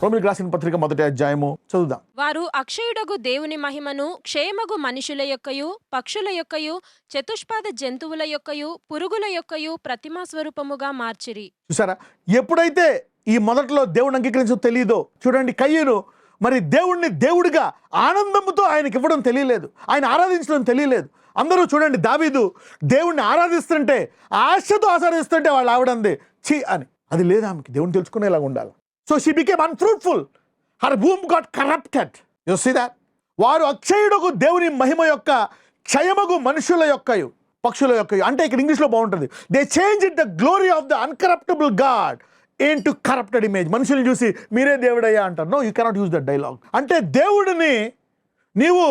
రోమిలికి రాసిన పత్రిక 1వ అధ్యాయము చదువుదాం. వారు అక్షయుడగు దేవుని మహిమను క్షేమగు మనుషుల యొక్కయు పక్షుల యొక్కయు చతుష్పాద జంతువుల యొక్కయు పురుగుల యొక్కయు ప్రతిమా స్వరూపముగా మార్చిరి. చూసారా, ఎప్పుడైతే ఈ మొదట్లో దేవుడిని అంగీకరించో తెలియదో, చూడండి కయ్యను మరి దేవుణ్ణి దేవుడిగా ఆనందంతో ఆయనకి ఇవ్వడం తెలియలేదు, ఆయన ఆరాధించడం తెలియలేదు. అందరూ చూడండి, దావీదు దేవుణ్ణి ఆరాధిస్తుంటే ఆశతో ఆరాధిస్తుంటే వాళ్ళు ఆవిడంది ఛీ అని. అది లేదు ఆమెకి, దేవుని తెలుసుకునేలాగా ఉండాలి. So she became unfruitful, her womb got corrupted. You see that. వారు అక్షయుడకు దేవుని మహిమ యొక్క క్షయమగు మనుషుల యొక్కయు పక్షుల యొక్కయు, అంటే ఇక్కడ ఇంగ్లీష్లో బాగుంటుంది, they change it the glory of the uncorruptible God into corrupted image. మనుషుల్ని చూసి మీరే దేవుడయ్యా అంటారు. No, you cannot use that dialogue. అంటే దేవుడిని నీవు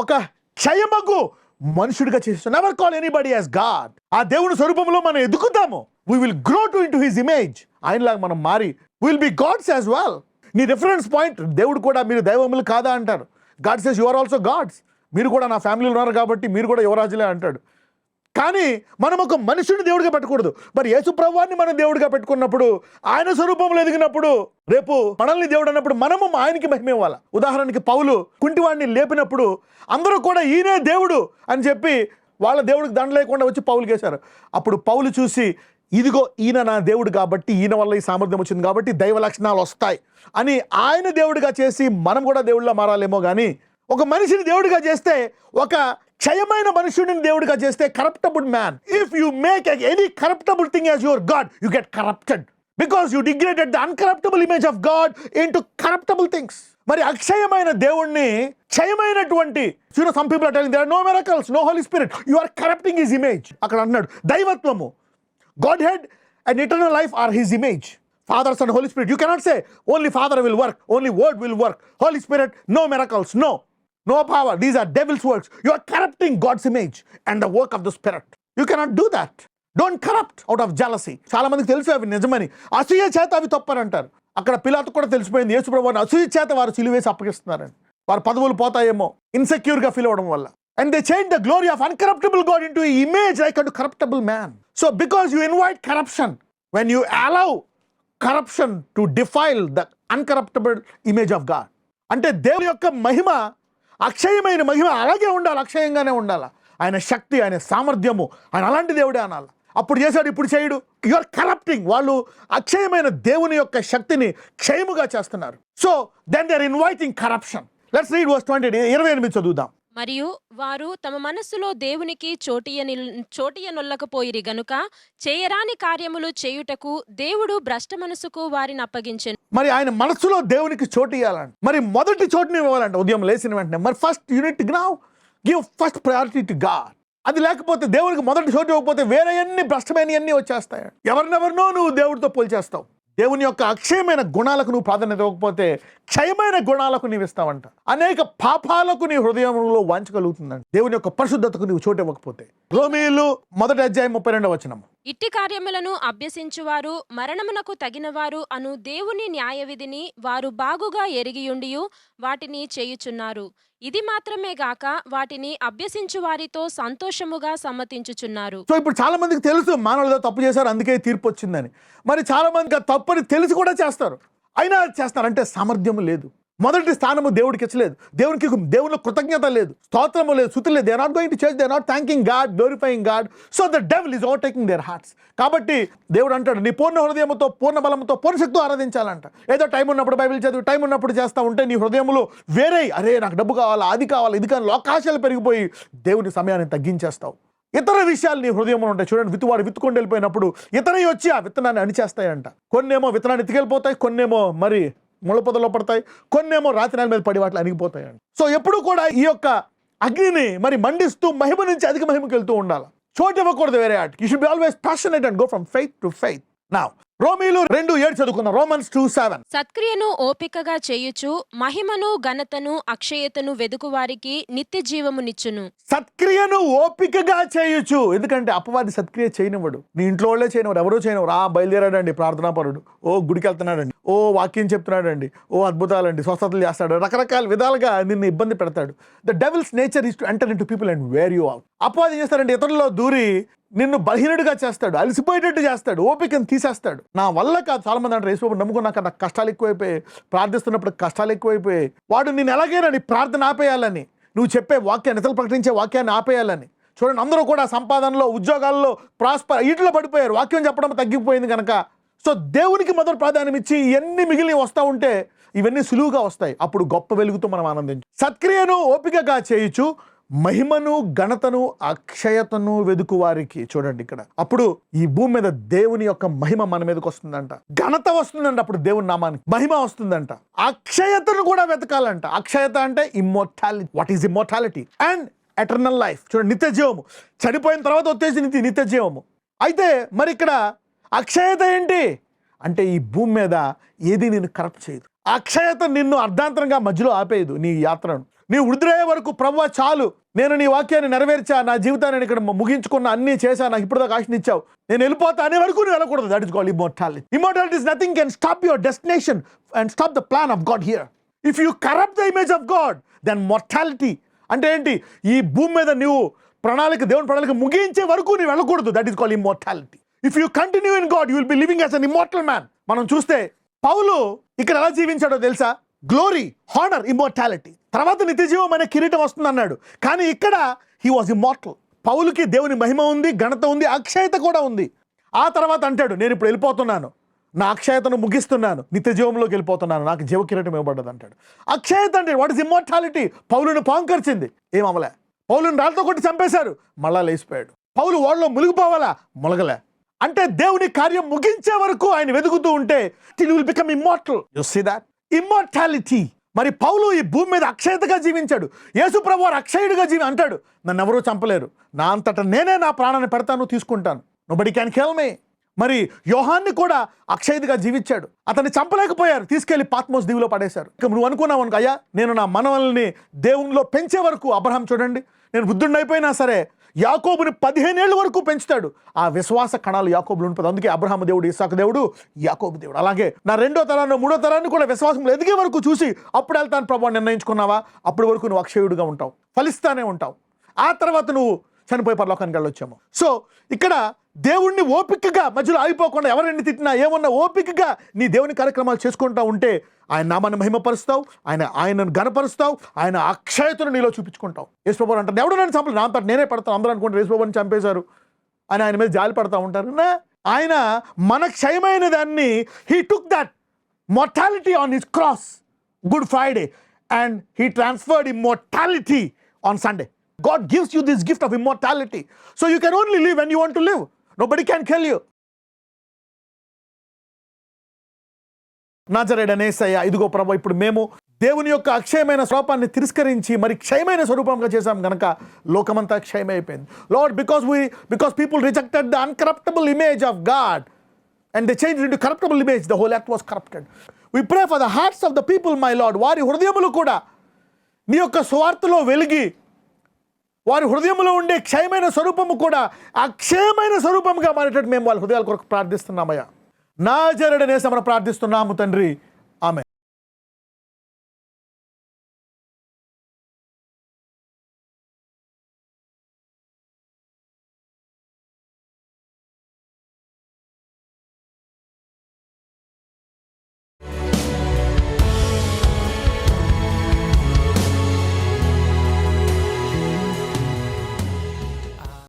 ఒక క్షయమగు మనుషుడిగా చేస్తావు. Never call anybody as God. ఆ దేవుని స్వరూపంలో మనం ఎదుగుతాము. We will grow to into his image. ఆయనలాగా మనం మారి will be gods as well. నీ రిఫరెన్స్ పాయింట్ దేవుడు కూడా మీరు దైవములు కాదా అంటారు. God says you are also gods. మీరు కూడా నా ఫ్యామిలీలో ఉన్నారు కాబట్టి మీరు కూడా యువరాజులే అంటాడు. కానీ మనం ఒక మనుషుని దేవుడిగా పెట్టకూడదు. మరి యేసు ప్రభువాన్ని మనం దేవుడిగా పెట్టుకున్నప్పుడు, ఆయన స్వరూపంలో ఎదిగినప్పుడు, రేపు మనల్ని దేవుడు అన్నప్పుడు మనము ఆయనకి మహిమ ఇవ్వాలి. ఉదాహరణకి పౌలు కుంటివాడిని లేపినప్పుడు అందరూ కూడా ఈయనే దేవుడు అని చెప్పి వాళ్ళ దేవుడికి దండ లేకుండా వచ్చి పౌలుకి వేశారు. అప్పుడు పౌలు చూసి, ఇదిగో ఈయన నా దేవుడు కాబట్టి, ఈయన వల్ల ఈ సామర్థ్యం వచ్చింది కాబట్టి దైవ లక్షణాలు వస్తాయి అని ఆయన దేవుడిగా చేసి మనం కూడా దేవుడిలా మారాలేమో. కానీ ఒక మనిషిని దేవుడిగా చేస్తే, ఒక క్షయమైన మనుషుడిని దేవుడిగా చేస్తే corruptible man. If you make any corruptible thing as your God, you get corrupted because you degraded the uncorruptible image of God into corruptible things. మరి అక్షయమైన దేవుణ్ణి క్షయమైనటువంటి, some people are telling there are no miracles, no Holy Spirit, you are corrupting his image. అక్కడ అంటున్నాడు దైవత్వము, Godhead and eternal life are his image. Father, Son, Holy Spirit. You cannot say only Father will work, only Word will work. Holy Spirit, no miracles, no power. These are devil's works. You are corrupting God's image and the work of the Spirit. You cannot do that. Don't corrupt out of jealousy. చాలా మందికి తెలుసు అవి నిజమని. అసూయ చేత అవి తప్పరంటారు. అక్కడ పిలాతు కూడా తెలిసిపోయింది, యేసు ప్రభువుని అసూయ చేత వారు సిలువేసి అప్పగిస్తున్నారని. వారి పదవులు పోతాయేమో ఇన్సెక్యూర్గా ఫీల్ అవ్వడం వల్ల. And they change the glory of uncorruptible God into an image like unto corruptible man. So because you invite corruption, when you allow corruption to defile the uncorruptible image of God, అంటే దేవుని యొక్క మహిమ, అక్షయమైన మహిమ అలాగే ఉండాలి, అక్షయంగానే ఉండాలి. ఆయన శక్తి, ఆయన సామర్థ్యము, ఆయన అలాంటి దేవుడే అనాలి. అప్పుడు చేశాడు, ఇప్పుడు చేయడు. You are corrupting. వాళ్ళు అక్షయమైన దేవుని యొక్క శక్తిని క్షయముగా చేస్తున్నారు. So then they are inviting corruption. Let's read verse 28 చదువుదాం. మరియు వారు తమ మనస్సులో దేవునికి చోటియనొల్లకపోయిరి గనుక చేయరాని కార్యములు చేయుటకు దేవుడు భ్రష్ట మనసుకు వారిని అప్పగించెను. మరి ఆయన మనస్సులో దేవునికి చోటు ఇవ్వాలంట. మరి మొదటి చోటుని ఇవ్వాలంట ఉదయం లేచిన వెంటనే. మరి first unit give first priority to God. అది లేకపోతే, దేవునికి మొదటి చోటు ఇవ్వకపోతే వేరే అన్ని భ్రష్టమైనవన్నీ వచ్చేస్తాయి. ఎవరినెవరినో నువ్వు దేవుడితో పోల్చేస్తావు. దేవుని యొక్క అక్షయమైన గుణాలకు నువ్వు ప్రాధాన్యత ఇవ్వకపోతే క్షయమైన గుణాలకు నీవు ఇస్తావంట. అనేక పాపాలకు నీ హృదయంలో వాంచగలుగుతుందంట దేవుని యొక్క పరిశుద్ధతకు నీవు చోటు ఇవ్వకపోతే. రోమీయులు 1వ అధ్యాయం 32వ వచనం. ఇట్టి కార్యములను అభ్యసించువారు మరణమునకు తగినవారు అను దేవుని న్యాయ విధిని వారు బాగుగా ఎరిగియుండియు వాటిని చేయుచున్నారు. ఇది మాత్రమే గాక వాటిని అభ్యసించు వారితో సంతోషముగా సమ్మతించుచున్నారు. సో ఇప్పుడు చాలా మందికి తెలుసు మానవులు తప్పు చేశారు అందుకే తీర్పు వచ్చిందని. మరి చాలా మందికి తప్పని తెలిసి కూడా చేస్తారు, అయినా చేస్తారు. అంటే సామర్థ్యం లేదు, మొదటి స్థానము దేవుడికి ఇచ్చలేదు, దేవునిలో కృతజ్ఞత లేదు, స్తోత్రము లేదు, స్తుతి లేదు. They are not going to church, they are not thanking God, glorifying God. So the devil is overtaking their hearts. కాబట్టి దేవుడు అంటాడు, నీ పూర్ణ హృదయంతో, పూర్ణ బలంతో, పూర్ణ శక్తితో ఆరాధించాలంట. ఏదో టైం ఉన్నప్పుడు బైబిల్ చదివి, టైం ఉన్నప్పుడు చేస్తూ ఉంటే నీ హృదయంలో వేరే, అరే నాకు డబ్బు కావాలా, అది కావాలా, ఇది కానీ లోకాశాలు పెరిగిపోయి దేవుని సమయాన్ని తగ్గించేస్తావు. ఇతర విషయాలు నీ హృదయంలో ఉంటాయి. చూడండి, విత్తువాడు విత్తుకొని వెళ్ళిపోయినప్పుడు ఇతరవి వచ్చి ఆ విత్తనాన్ని అణిచేస్తాయంట. కొన్నేమో విత్తనాన్ని ఎత్తుకెళ్ళిపోతాయి, కొన్నేమో మరి ముళ్ళ పొదలో పడతాయి, కొన్నేమో రాతి నేల మీద పడి వాటిని అణిగిపోతాయండి. సో ఎప్పుడు కూడా ఈ యొక్క అగ్నిని మరి మండిస్తూ మహిమ నుంచి అధిక మహిమకి వెళ్తూ ఉండాలి. చోటు ఇవ్వకూడదు వేరే ఆటికి. You should be always passionate and go from faith to faith. Now రోమీయులు 2:7 చదువుకుందాం. రోమన్స్ 2:7. సత్క్రియను ఓపికగా చేయుచు మహిమను ఘనతను అక్షయతను వెదుకు వారికి నిత్య జీవమునిచ్చును. సత్క్రియను ఓపికగా చేయొచ్చు. ఎందుకంటే అపవాది సత్క్రియ చేయనివ్వడు. నీ ఇంట్లో వాళ్ళే చేయనివాడు, ఎవరో చేయనివారు. బయలుదేరాడండి ప్రార్థనాపరుడు, గుడికి వెళ్తున్నాడండి, ఓ వాక్యం చెప్తున్నాడండి, ఓ అద్భుతాలండి, స్వస్థతలు చేస్తాడు, రకరకాల విధాలుగా నిన్ను ఇబ్బంది పెడతాడు. The devil's nature is to enter into people and wear you out. అపవాది చేస్తాడంటే ఇతరుల్లో దూరి నిన్ను బలహీనుడిగా చేస్తాడు, అలసిపోయేటట్టు చేస్తాడు, ఓపికను తీసేస్తాడు. నా వల్ల కాదు. చాలా మంది అంటారు యేసుబాబు నమ్ముకున్నాక నాకు కష్టాలు ఎక్కువైపోయాయి, ప్రార్థిస్తున్నప్పుడు కష్టాలు ఎక్కువైపోయాయి. వాడు నేను ఎలాగైనా నీ ప్రార్థన ఆపేయాలని, నువ్వు చెప్పే వాక్యాన్ని, ఇతరులు ప్రకటించే వాక్యాన్ని ఆపేయాలని. చూడండి, అందరూ కూడా సంపాదనలో, ఉద్యోగాల్లో, వీటిలో పడిపోయారు. వాక్యం చెప్పడం తగ్గిపోయింది కనుక. సో దేవునికి మొదటి ప్రాధాన్యం ఇచ్చి ఇవన్నీ మిగిలిన వస్తూ ఉంటే ఇవన్నీ సులువుగా వస్తాయి. అప్పుడు గొప్ప వెలుగుతో మనం ఆనందించు. సత్క్రియను ఓపికగా చేయుచు మహిమను, ఘనతను, అక్షయతను వెదుకు వారికి. చూడండి ఇక్కడ, అప్పుడు ఈ భూమి మీద దేవుని యొక్క మహిమ మన మీదకి వస్తుందంట, ఘనత వస్తుందంట, అప్పుడు దేవుని నామానికి మహిమ వస్తుందంట. అక్షయతను కూడా వెతకాలంట. అక్షయత అంటే immortality. What is immortality? And eternal life. చూడండి, నిత్య జీవము. చనిపోయిన తర్వాత వచ్చేసి నిత్య జీవము. అయితే మరి ఇక్కడ అక్షయత ఏంటి అంటే, ఈ భూమి మీద ఏది నేను కరప్ట్ చేయదు. అక్షయత నిన్ను అర్ధాంతరంగా మధ్యలో ఆపేయదు. నీ యాత్రను నీ వృద్ధులయ్యే వరకు ప్రభువా చాలు, నేను నీ వాక్యాన్ని నెరవేర్చా, నా జీవితాన్ని నేను ఇక్కడ ముగించుకున్న, అన్నీ చేశా, నాకు ఇప్పుడు దాకా ఆశనిచ్చావు, నేను వెళ్ళిపోతా అనే వరకు నువ్వు వెళ్ళకూడదు. That is called immortality. Immortality is nothing can stop your destination and stop the plan of God here. If you corrupt the image of God, then mortality అంటే ఏంటి? ఈ భూమి మీద నువ్వు ప్రణాళిక, దేవుని ప్రణాళిక ముగించే వరకు నువ్వు వెళ్ళకూడదు. That is called immortality. If you continue in God, you will be living as an immortal man. మనం చూస్తే పౌలు ఇక్కడ ఎలా జీవించాడో తెలుసా? Glory, honour, immortality. తర్వాత నిత్య జీవం అనే కిరీటం వస్తుంది అన్నాడు. కానీ ఇక్కడ హీ వాజ్ ఇమ్మోర్టల్. పౌలుకి దేవుని మహిమ ఉంది, ఘనత ఉంది, అక్షయత కూడా ఉంది. ఆ తర్వాత అంటాడు, నేను ఇప్పుడు వెళ్ళిపోతున్నాను, నా అక్షయతను ముగిస్తున్నాను, నిత్య జీవంలోకి వెళ్ళిపోతున్నాను, నాకు జీవ కిరీటం ఇవ్వబడ్డది అంటాడు. అక్షయత అంటే వాట్ ఇస్ ఇమ్మోర్టాలిటీ? పౌలును పాంకర్చింది, ఏమవలే. పౌలుని రాళ్ళతో కొట్టి చంపేశారు, మళ్ళా లేచిపోయాడు. పౌలు ఓడలో మునిగిపోవాలా, మునగలే. అంటే దేవుని కార్యం ముగించే వరకు ఆయన వెతుకుతూ ఉంటే till will become immortal. You see that immortality. మరి పౌలు ఈ భూమి మీద అక్షయతగా జీవించాడు. యేసు ప్రభువు వారు అక్షయుడిగా అంటాడు, నన్ను ఎవరూ చంపలేరు, నా అంతటా నేనే నా ప్రాణాన్ని పెడతాను, తీసుకుంటాను, నోబడీ క్యాన్ కిల్ మీ. మరి యోహాన్ని కూడా అక్షయుడిగా జీవించాడు. అతన్ని చంపలేకపోయారు, తీసుకెళ్లి పాత్మోస్ దీవిలో పడేశారు. ఇక నువ్వు అనుకున్నావు అనుకో, అయ్యా నేను నా మనవల్ని దేవునిలో పెంచే వరకు, అబ్రహాం చూడండి, నేను వృద్ధుడిని అయిపోయినా సరే యాకోబుని 15 ఏళ్ళ వరకు పెంచుతాడు. ఆ విశ్వాస కణాలు యాకోబులు ఉంటుంది. అందుకే అబ్రహాము దేవుడు, ఇస్సాకు దేవుడు, యాకోబు దేవుడు. అలాగే నా 2వ తరాన్ని 3వ తరాన్ని కూడా విశ్వాసంలో ఎదిగే వరకు చూసి అప్పుడు వెళ్తాను ప్రభు అని నిర్ణయించుకున్నావా, అప్పటి వరకు నువ్వు అక్షయుడిగా ఉంటావు, ఫలిస్తానే ఉంటావు. ఆ తర్వాత నువ్వు చనిపోయి పరలోకానికి వెళ్ళొచ్చాము. సో ఇక్కడ దేవుణ్ణి ఓపికగా, మధ్యలో ఆగిపోకుండా, ఎవరిని తిట్టినా ఏమన్నా ఓపికగా నీ దేవుని కార్యక్రమాలు చేసుకుంటూ ఉంటే ఆయన నామాన్ని మహిమపరుస్తావు, ఆయనను గణపరుస్తావు, ఆయన అక్షయతను నీలో చూపించుకుంటావు. యేసుప్రభువు అంటారు, ఎవడు నన్ను చంపలేదు, నా అంతటి నేనే పడతాను. అందరూ అనుకుంటారు యేసుప్రభువుని చంపేశారు అని ఆయన మీద జాలి పడతా ఉంటారు. ఆయన మన క్షయమైన దాన్ని, he took that mortality on his cross, Good Friday, and he transferred immortality on Sunday. God gives you this gift of immortality. So you can only live when you want to live. Nobody can kill you. నాజరేయుడైన యేసయ్య, ఇదిగో ప్రభు, ఇప్పుడు మేము దేవుని యొక్క అక్షయమైన స్వరూపాన్ని తిరస్కరించి మరి క్షయమైన స్వరూపంగా చేశాం గనక లోకమంతా క్షయమైపోయింది. Lord, because people rejected the uncorruptible image of God and they changed it into corruptible image, the whole earth was corrupted. We pray for the hearts of the people, my Lord. వారి హృదయములు కూడా నీ యొక్క సువార్తలో వెలిగి, వారి హృదయంలో ఉండే క్షయమైన స్వరూపము కూడా అక్షయమైన స్వరూపముగా మారేటట్టు మేము వాళ్ళ హృదయాల కొరకు ప్రార్థిస్తున్నామయ్యా. నాజరేయుడైన యేసయ్య ప్రార్థిస్తున్నాము తండ్రి.